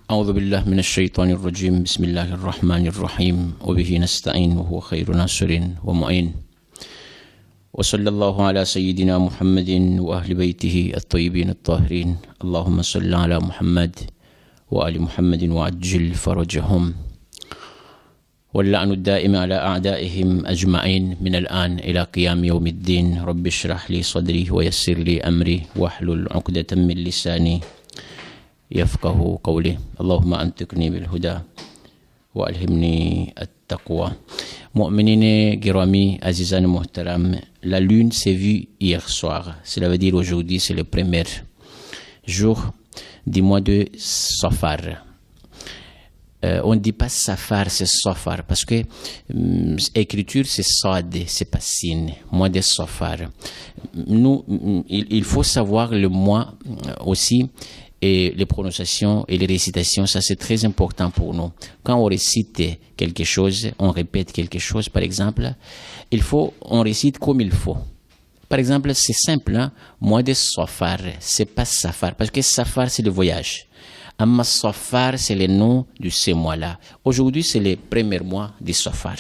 أعوذ بالله من الشيطان الرجيم بسم الله الرحمن الرحيم وبه نستعين وهو خير ناصر ومعين وصلى الله على سيدنا محمد وأهل بيته الطيبين الطاهرين اللهم صل على محمد وآل محمد وعجل فرجهم واللعن الدائم على أعدائهم أجمعين من الآن إلى قيام يوم الدين رب اشرح لي صدري ويسر لي أمري واحلل عقدة من لساني يفقه قولي اللهم أنطقني بالهدى وألهمني التقوى. Mu'minine Girami, Azizane Muhtaram, la lune s'est vue hier soir. Cela veut dire aujourd'hui, c'est le premier jour du mois de Safar. On ne dit pas Safar, c'est Safar, parce que écriture, c'est Sad, c'est pas Sin. Mois de Safar. Nous, il faut savoir le mois aussi, et les prononciations et les récitations, ça c'est très important pour nous. Quand on récite quelque chose, on répète quelque chose, par exemple, on récite comme il faut. Par exemple, c'est simple, hein? Mois de Safar, c'est pas Safar, parce que Safar c'est le voyage. Amma Safar, c'est le nom de ce mois-là. Aujourd'hui, c'est le premier mois de Safar.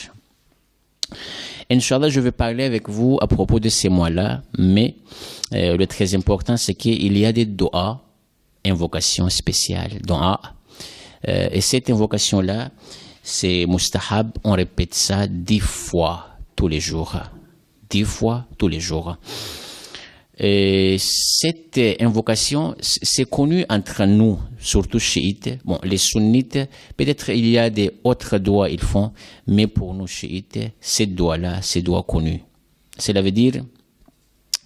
Inch'Allah, je vais parler avec vous à propos de ces mois-là, mais le très important, c'est qu'il y a des doigts, invocation spéciale, doua. Et cette invocation-là, c'est mustahab, on répète ça 10 fois tous les jours. 10 fois tous les jours. Et cette invocation, c'est connu entre nous, surtout chiites. Bon, les sunnites, peut-être il y a des autres doigts ils font, mais pour nous chiites, cette doigt-là, c'est doigt connu. Cela veut dire,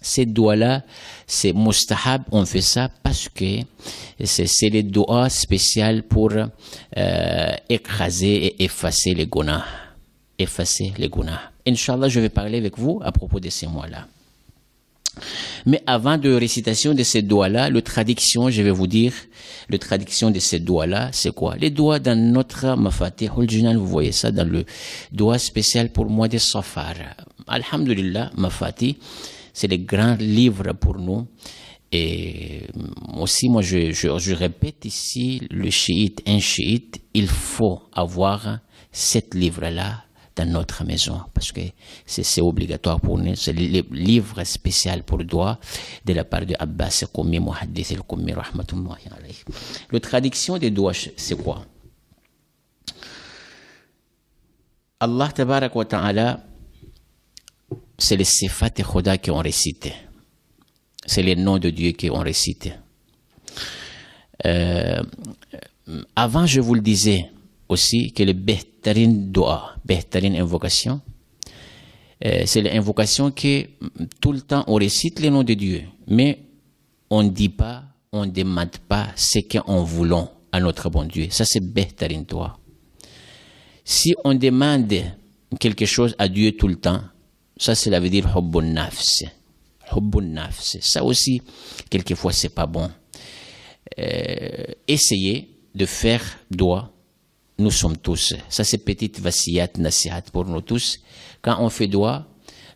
ces doigts-là, c'est mustahab, on fait ça parce que c'est les doigts spéciaux pour écraser et effacer les gunas. Effacer les gunas. Inch'Allah, je vais parler avec vous à propos de ces mois-là. Mais avant de récitation de ces doigts-là, le traduction, je vais vous dire, le traduction de ces doigts-là, c'est quoi? Les doigts dans notre Mafatihul Jinan, vous voyez ça dans le doigt spécial pour mois de Safar. Alhamdulillah, Mafati, c'est le grand livre pour nous. Et aussi, moi, je répète ici, le chiite, un chiite, il faut avoir cet livre-là dans notre maison, parce que c'est obligatoire pour nous. C'est le livre spécial pour le doigt de la part de Abbas Koumi, Muhaddith al-Koumi, rahmatullahi alayhi. La traduction des doigts, c'est quoi? Allah tabarak wa ta'ala, c'est les sifat et khoda qui ont récité. C'est les noms de Dieu qui ont récité. Avant, je vous le disais aussi que le behtarin dua, behtarin invocation, c'est l'invocation que tout le temps on récite les noms de Dieu, mais on ne dit pas, on ne demande pas ce qu'on voulons à notre bon Dieu. Ça, c'est behtarin dua. Si on demande quelque chose à Dieu tout le temps, ça, cela veut dire hubbun nafs. Hubbun nafs. Ça aussi, quelquefois, c'est pas bon. Essayez de faire doigt. Nous sommes tous. Ça, c'est petite vasiyat, nasihat pour nous tous. Quand on fait doigt,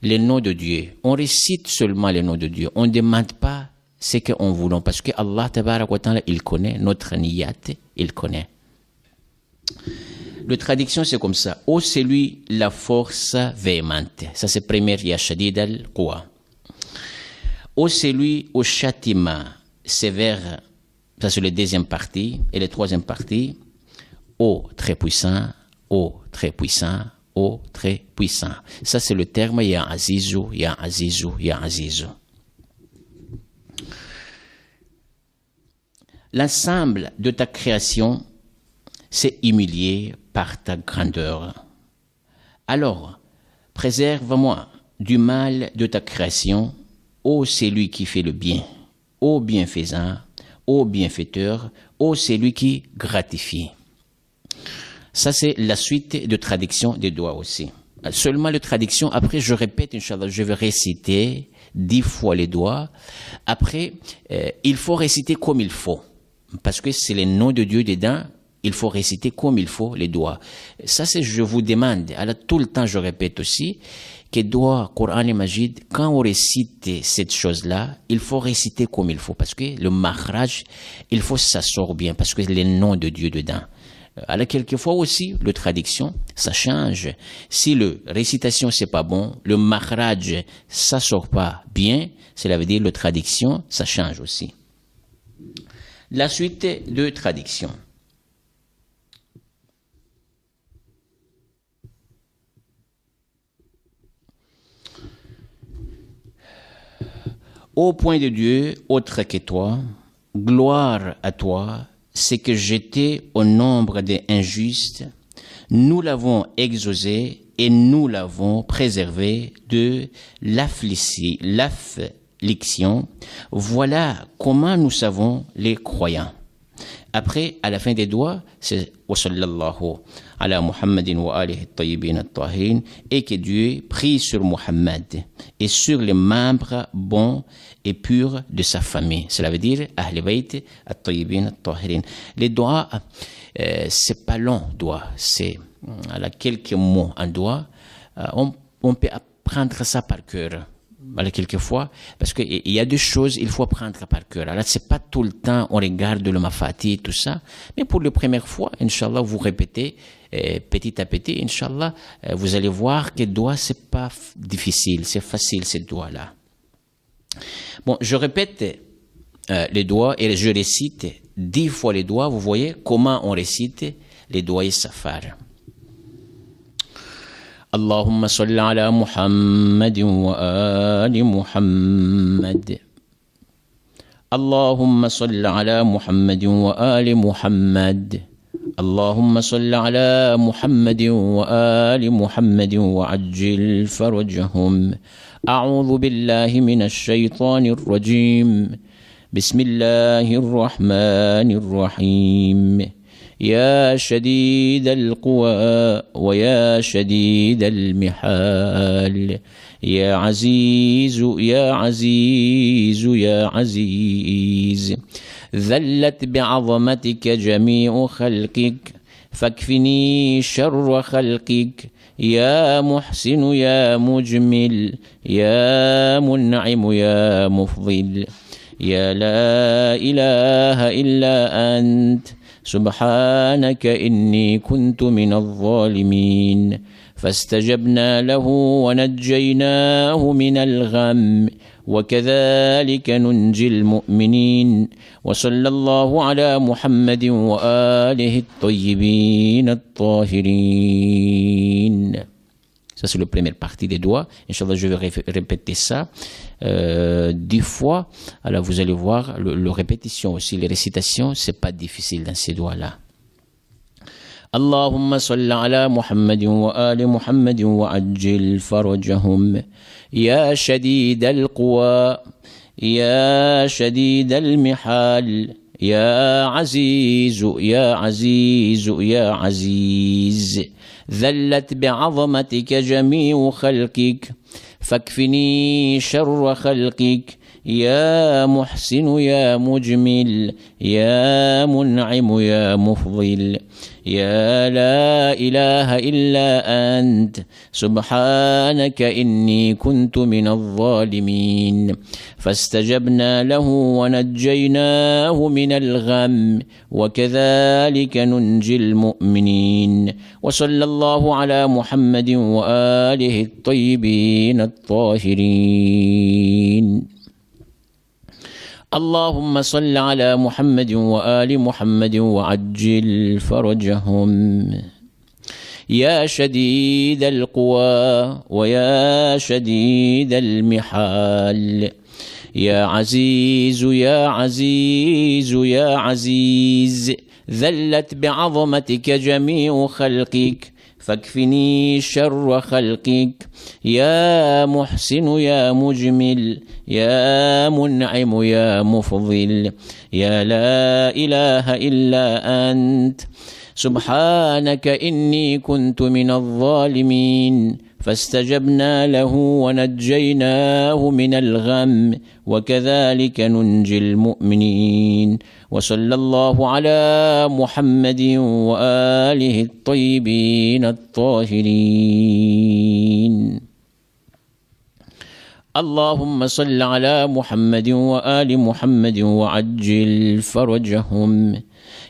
les noms de Dieu, on récite seulement les noms de Dieu. On ne demande pas ce qu'on voulons, parce que Allah, tabarak wa ta'ala, il connaît notre niyat, il connaît. La traduction, c'est comme ça. Ô c'est lui la force véhémente. Ça, c'est première yashadid al-quwa. Ô c'est lui au châtiment sévère. Ça, c'est la deuxième partie. Et la troisième partie, ô très puissant, ô très puissant, ô très puissant. Ça, c'est le terme ya azizou, ya azizou, ya azizou. L'ensemble de ta création s'est humilié par ta grandeur. Alors, préserve-moi du mal de ta création, ô celui qui fait le bien, ô bienfaisant, ô bienfaiteur, ô celui qui gratifie. Ça, c'est la suite de traduction des doigts aussi. Seulement la traduction, après je répète, Inch'Allah, je vais réciter 10 fois les doigts. Après, il faut réciter comme il faut, parce que c'est le nom de Dieu dedans. il faut réciter comme il faut les doigts. Ça, c'est, je vous demande, alors tout le temps je répète aussi, que doigt, Coran et Majid, quand on récite cette chose-là, il faut réciter comme il faut, parce que le makhraj, il faut que ça sorte bien, parce que les noms de Dieu dedans. Alors quelquefois aussi, le traduction, ça change. Si le récitation c'est pas bon, le makhraj, ça sort pas bien, cela veut dire le traduction, ça change aussi. La suite de traduction. Ô point de Dieu, autre que toi, gloire à toi, c'est que j'étais au nombre des injustes, nous l'avons exaucé et nous l'avons préservé de l'affliction. Voilà comment nous savons les croyants. Après, à la fin des doigts, c'est « Wa sallallahu ala Muhammadin wa alihi at-tayyibin at-tahirin » et que Dieu prie sur Muhammad et sur les membres bons et purs de sa famille. Cela veut dire « Ahl bayt at-tayyibin at-tahirin ». Les doigts, c'est pas long, doigt. C'est quelques mots en doigt. On peut apprendre ça par cœur. Alors, quelquefois, parce qu'il y a des choses il faut apprendre par cœur. Alors, c'est pas tout le temps on regarde le mafati, tout ça, mais pour la première fois, Inch'Allah, vous répétez petit à petit, Inch'Allah, vous allez voir que doigt, c'est pas difficile, c'est facile, ces doigts-là. Bon, je répète les doigts et je récite 10 fois les doigts. Vous voyez comment on récite les doigts et safar. اللهم صل على محمد وآل محمد اللهم صل على محمد وآل محمد اللهم صل على محمد وآل محمد وعجل فرجهم أعوذ بالله من الشيطان الرجيم بسم الله الرحمن الرحيم يا شديد القوى ويا شديد المحال يا عزيز يا عزيز يا عزيز ذلت بعظمتك جميع خلقك فاكفني شر خلقك يا محسن يا مجمل يا منعم يا مفضل يا لا إله إلا أنت سبحانك إني كنت من الظالمين فاستجبنا له ونجيناه من الغم وكذلك ننجي المؤمنين وصلى الله على محمد وآله الطيبين الطاهرين. Ça, c'est la première partie des doigts. Inch'Allah, je vais répéter ça 10 fois. Alors, vous allez voir, la répétition aussi, les récitations, c'est pas difficile dans ces doigts-là. اللهم صل على محمد وآل محمد وعجل فرجهم يا شديد القوى يا شديد المحال يا عزيز يا عزيز يا عزيز ذلت بعظمتك جميع خلقك فاكفني شر خلقك يا محسن يا مجمل يا منعم يا مفضل يا لا إله إلا أنت سبحانك إني كنت من الظالمين فاستجبنا له ونجيناه من الغم وكذلك ننجي المؤمنين وصلى الله على محمد وآله الطيبين الطاهرين. اللهم صل على محمد وآل محمد وعجل فرجهم يا شديد القوى ويا شديد المحال يا عزيز يا عزيز يا عزيز ذلت بعظمتك جميع خلقك فاكفني شر خلقك يا محسن يا مجمل يا منعم يا مفضل يا لا إله إلا أنت سبحانك إني كنت من الظالمين فاستجبنا له ونجيناه من الغم وكذلك ننجي المؤمنين. وصلى الله على محمد وآله الطيبين الطاهرين. اللهم صل على محمد وآل محمد وعجل فرجهم.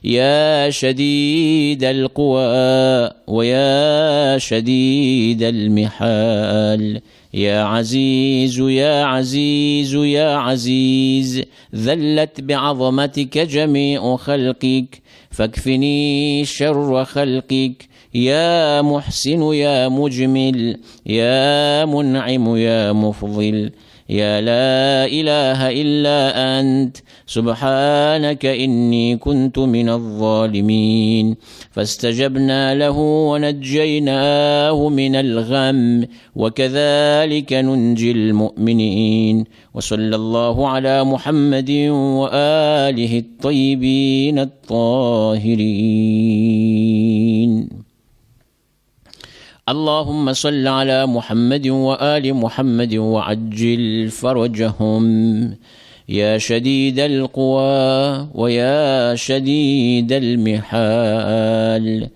يا شديد القوى ويا شديد المحال، يا عزيز يا عزيز يا عزيز، ذلت بعظمتك جميع خلقك فاكفني شر خلقك. يا محسن يا مجمل يا منعم يا مفضل، يا لا إله إلا أنت سبحانك إني كنت من الظالمين. فاستجبنا له ونجيناه من الغم وكذلك ننجي المؤمنين. وصلى الله على محمد وآله الطيبين الطاهرين. اللهم صل على محمد وآل محمد وعجل فرجهم. يا شديد القوى ويا شديد المحال،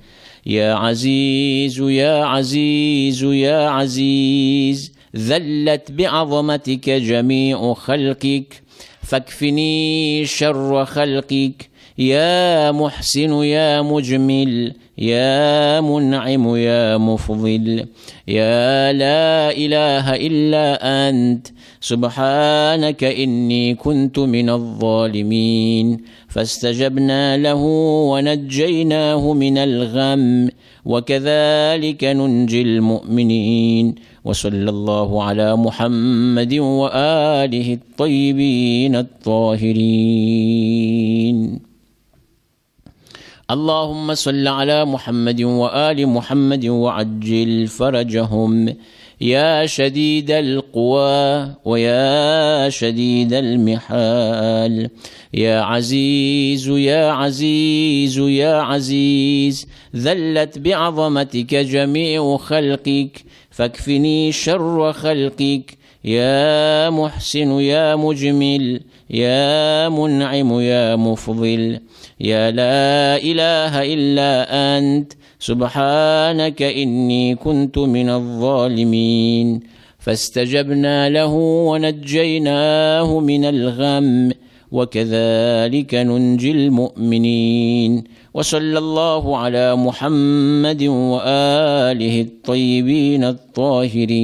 يا عزيز يا عزيز يا عزيز، ذلت بعظمتك جميع خلقك فاكفني شر خلقك. يا محسن يا مجمل يا منعم يا مفضل، يا لا إله إلا أنت سبحانك إني كنت من الظالمين. فاستجبنا له ونجيناه من الغم وكذلك ننجي المؤمنين. وصلى الله على محمد وآله الطيبين الطاهرين. اللهم صل على محمد وآل محمد وعجل فرجهم. يا شديد القوى ويا شديد المحال، يا عزيز يا عزيز يا عزيز، ذلت بعظمتك جميع خلقك فاكفني شر خلقك. يا محسن يا مجمل يا منعم يا مفضل، يا لا إله إلا أنت سبحانك إني كنت من الظالمين. فاستجبنا له ونجيناه من الغم وكذلك ننجي المؤمنين. وصلى الله على محمد وآله الطيبين الطاهرين.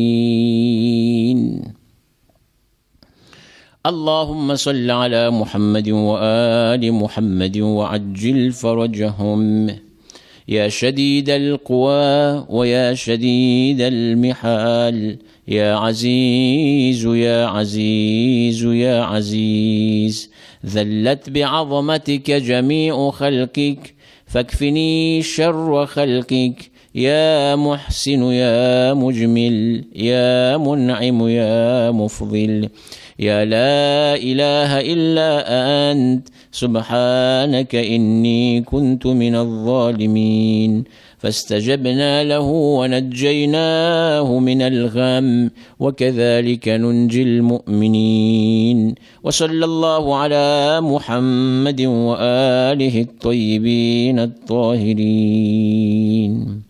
اللهم صل على محمد وآل محمد وعجل فرجهم. يا شديد القوى ويا شديد المحال، يا عزيز يا عزيز يا عزيز، ذلت بعظمتك جميع خلقك فاكفني شر خلقك. يا محسن يا مجمل يا منعم يا مفضل، يا لا إله إلا أنت سبحانك إني كنت من الظالمين. فاستجبنا له ونجيناه من الغم وكذلك ننجي المؤمنين. وصلى الله على محمد وآله الطيبين الطاهرين.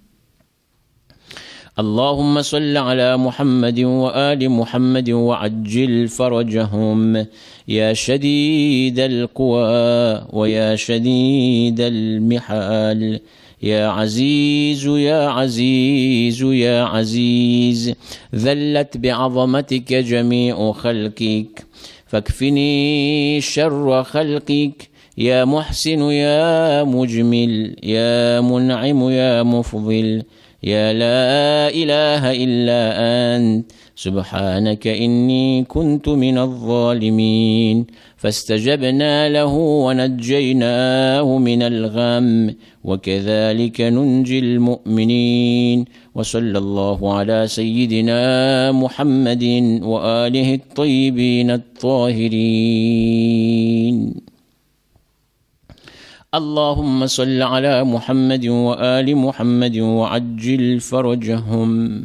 اللهم صل على محمد وآل محمد وعجل فرجهم. يا شديد القوى ويا شديد المحال، يا عزيز يا عزيز يا عزيز، ذلت بعظمتك جميع خلقك فاكفني شر خلقك. يا محسن يا مجمل يا منعم يا مفضل، يا لا إله إلا أنت سبحانك إني كنت من الظالمين. فاستجبنا له ونجيناه من الغم وكذلك ننجي المؤمنين. وصلى الله على سيدنا محمد وآله الطيبين الطاهرين. اللهم صل على محمد وآل محمد وعجل فرجهم.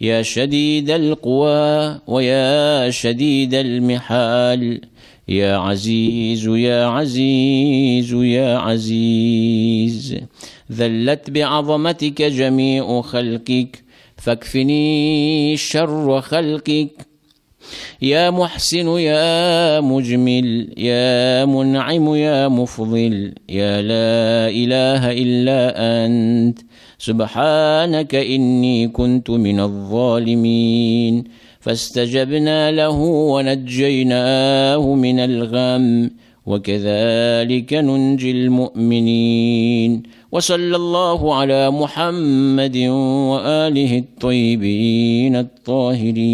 يا شديد القوى ويا شديد المحال، يا عزيز يا عزيز يا عزيز. ذلت بعظمتك جميع خلقك فاكفني شر خلقك. يا محسن يا مجمل يا منعم يا مفضل، يا لا إله إلا أنت سبحانك إني كنت من الظالمين. فاستجبنا له ونجيناه من الغم وكذلك ننجي المؤمنين. وصلى الله على محمد وآله الطيبين الطاهرين.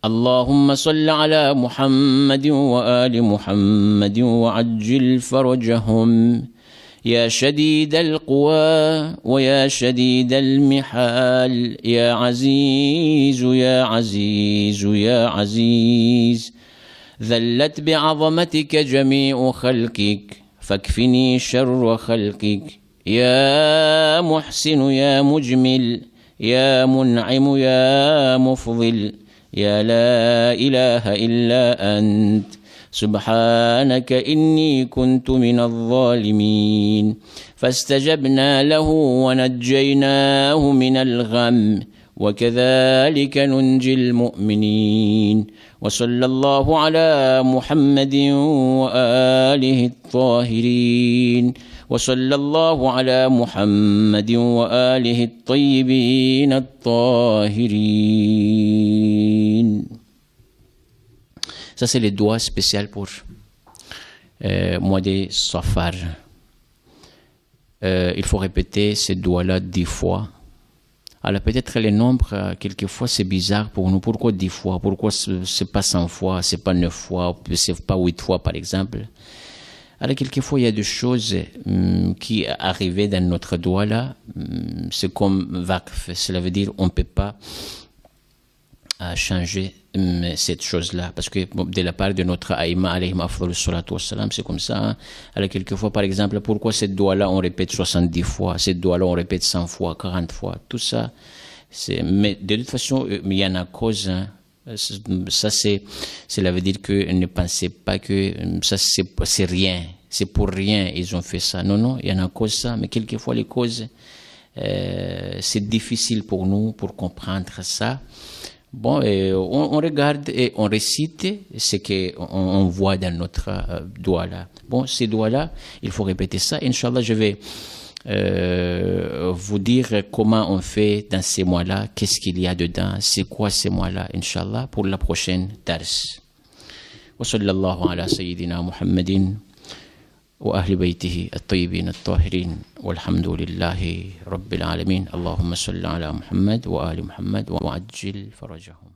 اللهم صل على محمد وآل محمد وعجل فرجهم. يا شديد القوى ويا شديد المحال، يا عزيز يا عزيز يا عزيز. ذلت بعظمتك جميع خلقك فاكفني شر خلقك. يا محسن يا مجمل يا منعم يا مفضل، يا لا إله إلا أنت سبحانك إني كنت من الظالمين. فاستجبنا له ونجيناه من الغم وكذلك ننجي المؤمنين. وصلى الله على محمد وآله الطاهرين. وصلى الله على محمد وآله الطيبين الطاهرين. Ça, c'est le doigt spécial pour mois de Safar. Il faut répéter ce doigt-là 10 fois. Alors peut-être les nombres, quelquefois c'est bizarre pour nous. Pourquoi 10 fois? Pourquoi c'est pas 100 fois, c'est pas 9 fois, c'est pas 8 fois par exemple? Alors quelquefois il y a des choses qui arrivent dans notre doigt là, c'est comme waqf, cela veut dire on ne peut pas changer cette chose-là, parce que de la part de notre aïma alayhim afdalus salatu wassalam, c'est comme ça. Hein? Alors quelquefois par exemple, pourquoi cette doigt-là on répète 70 fois, cette doigt-là on répète 100 fois, 40 fois, tout ça, mais de toute façon il y en a cause, hein? Ça cela veut dire que ne pensez pas que ça c'est rien, c'est pour rien ils ont fait ça. Non, non, il y en a cause ça, mais quelquefois les causes c'est difficile pour nous pour comprendre ça. Bon, on regarde et on récite ce qu'on voit dans notre doigt là. Bon, ces doigts là, il faut répéter ça. Inch'Allah, je vais vous dire comment on fait dans ces mois-là, qu'est-ce qu'il y a dedans, c'est quoi ces mois-là, Inch'Allah, pour la prochaine dars. Wa sallallahu ala sayyidina Muhammadin wa ahli baytihi at-tayyibin at-tahirin walhamdulillahi rabbil alamin. Allahumma salli ala Muhammad wa ali Muhammad wa ajil farajahum.